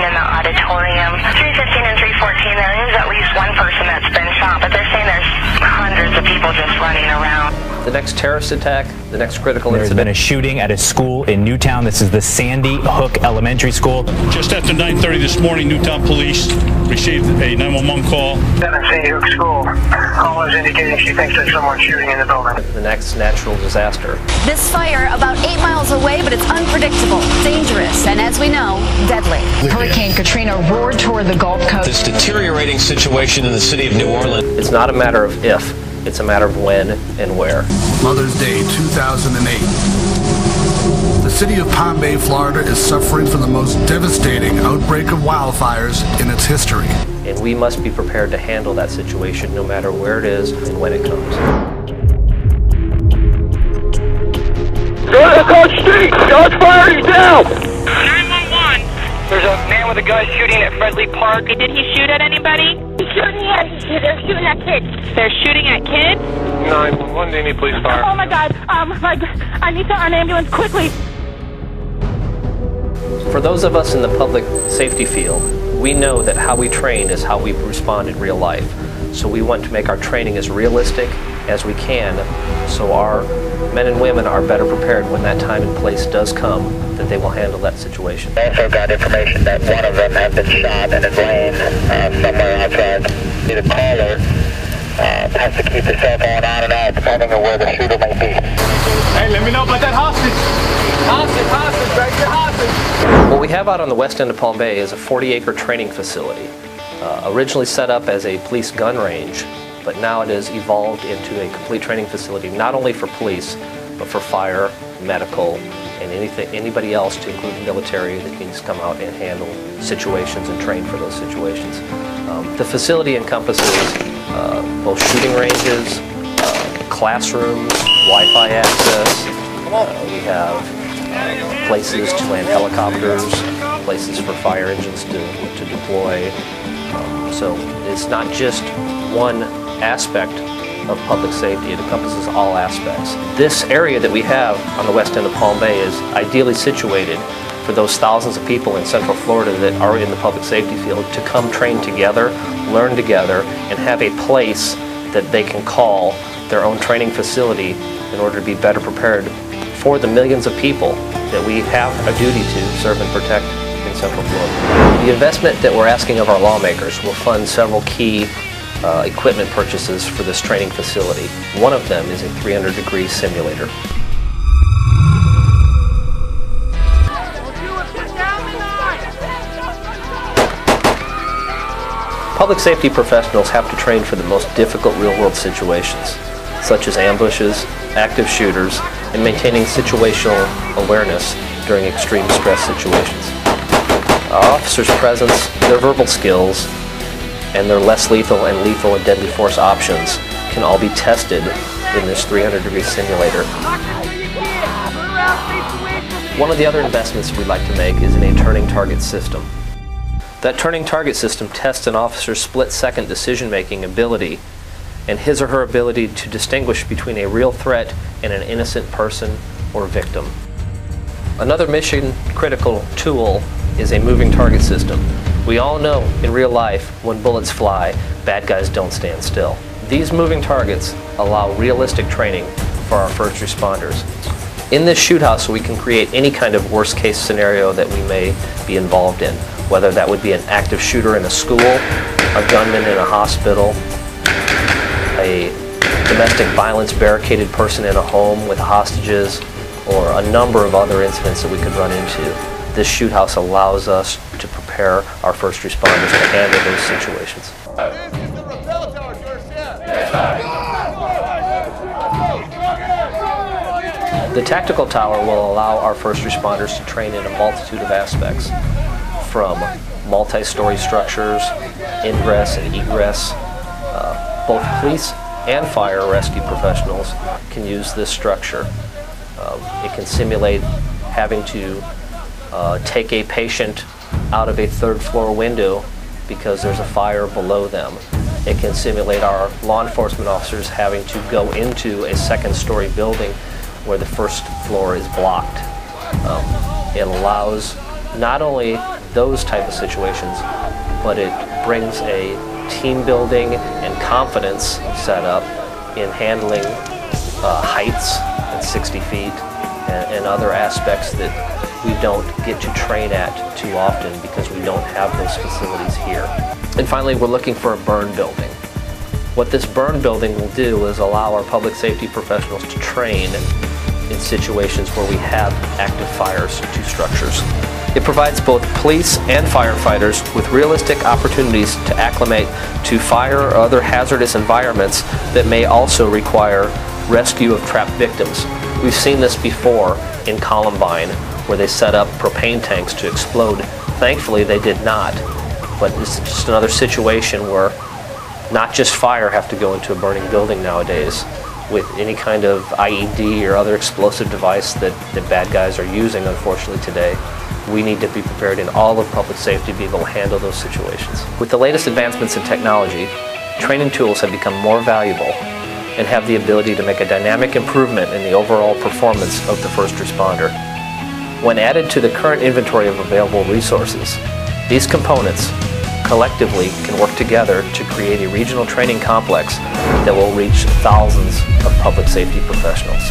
in the auditorium. 315 and 314, there is at least one person that's been shot, but they're saying there's hundreds of people just running around. The next terrorist attack, the next critical incident. There's been a shooting at a school in Newtown. This is the Sandy Hook Elementary School. Just after 9:30 this morning, Newtown police received a 911 call. At Sandy Hook School, caller is indicating she thinks there's someone shooting in the building. The next natural disaster. This fire about 8 miles away, but it's unpredictable, dangerous, and as we know, deadly. Hurricane Katrina roared toward the Gulf Coast. This deteriorating situation in the city of New Orleans. It's not a matter of if, it's a matter of when and where. Mother's Day 2008. The city of Palm Bay, Florida is suffering from the most devastating outbreak of wildfires in its history. And we must be prepared to handle that situation no matter where it is and when it comes. Go to the Coach Street! Shots fired, he's down! 911. There's a man with a gun shooting at Friendly Park. Did he shoot at anybody? They're shooting at kids. They're shooting at kids? 911, they need police fire. Oh my God, I need an ambulance quickly. For those of us in the public safety field, we know that how we train is how we respond in real life. So we want to make our training as realistic as we can so our men and women are better prepared when that time and place does come, that they will handle that situation. I also got information that one of them had been shot and is laying somewhere outside. The caller has to keep the cell phone on and off depending on where the shooter may be. Hey, let me know about that hostage. Hostage, right here, hostage. What we have out on the west end of Palm Bay is a 40-acre training facility. Originally set up as a police gun range, but now it has evolved into a complete training facility, not only for police, but for fire, medical, and anybody else, to include the military, that can just come out and handle situations and train for those situations. The facility encompasses both shooting ranges, classrooms, Wi-Fi access. We have places to land helicopters, places for fire engines to deploy. So it's not just one aspect of public safety, it encompasses all aspects. This area that we have on the west end of Palm Bay is ideally situated for those thousands of people in Central Florida that are in the public safety field to come train together, learn together, and have a place that they can call their own training facility in order to be better prepared for the millions of people that we have a duty to serve and protect in Central Florida. The investment that we're asking of our lawmakers will fund several key equipment purchases for this training facility. One of them is a 300-degree simulator. Public safety professionals have to train for the most difficult real-world situations, such as ambushes, active shooters, and maintaining situational awareness during extreme stress situations. Our officers' presence, their verbal skills, and their less lethal and lethal and deadly force options can all be tested in this 300-degree simulator. One of the other investments we'd like to make is in a turning target system. That turning target system tests an officer's split-second decision-making ability and his or her ability to distinguish between a real threat and an innocent person or victim. Another mission-critical tool is a moving target system. We all know in real life when bullets fly, bad guys don't stand still. These moving targets allow realistic training for our first responders. In this shoot house, we can create any kind of worst-case scenario that we may be involved in, whether that would be an active shooter in a school, a gunman in a hospital, a domestic violence barricaded person in a home with hostages, or a number of other incidents that we could run into. This shoot house allows us to prepare our first responders to handle those situations. The tactical tower will allow our first responders to train in a multitude of aspects, from multi-story structures, ingress and egress. Both police and fire rescue professionals can use this structure. It can simulate having to take a patient out of a third-floor window because there's a fire below them. It can simulate our law enforcement officers having to go into a second-story building where the first floor is blocked. It allows not only those type of situations, but it brings a team building and confidence set up in handling heights at 60 feet and other aspects that we don't get to train at too often because we don't have those facilities here. And finally, we're looking for a burn building. What this burn building will do is allow our public safety professionals to train in situations where we have active fires to structures. It provides both police and firefighters with realistic opportunities to acclimate to fire or other hazardous environments that may also require rescue of trapped victims. We've seen this before in Columbine, where they set up propane tanks to explode. Thankfully, they did not, but it's just another situation where not just fire have to go into a burning building nowadays. With any kind of IED or other explosive device that bad guys are using, unfortunately, today, we need to be prepared in all of public safety to be able to handle those situations. With the latest advancements in technology, training tools have become more valuable and have the ability to make a dynamic improvement in the overall performance of the first responder. When added to the current inventory of available resources, these components collectively can work together to create a regional training complex that will reach thousands of public safety professionals.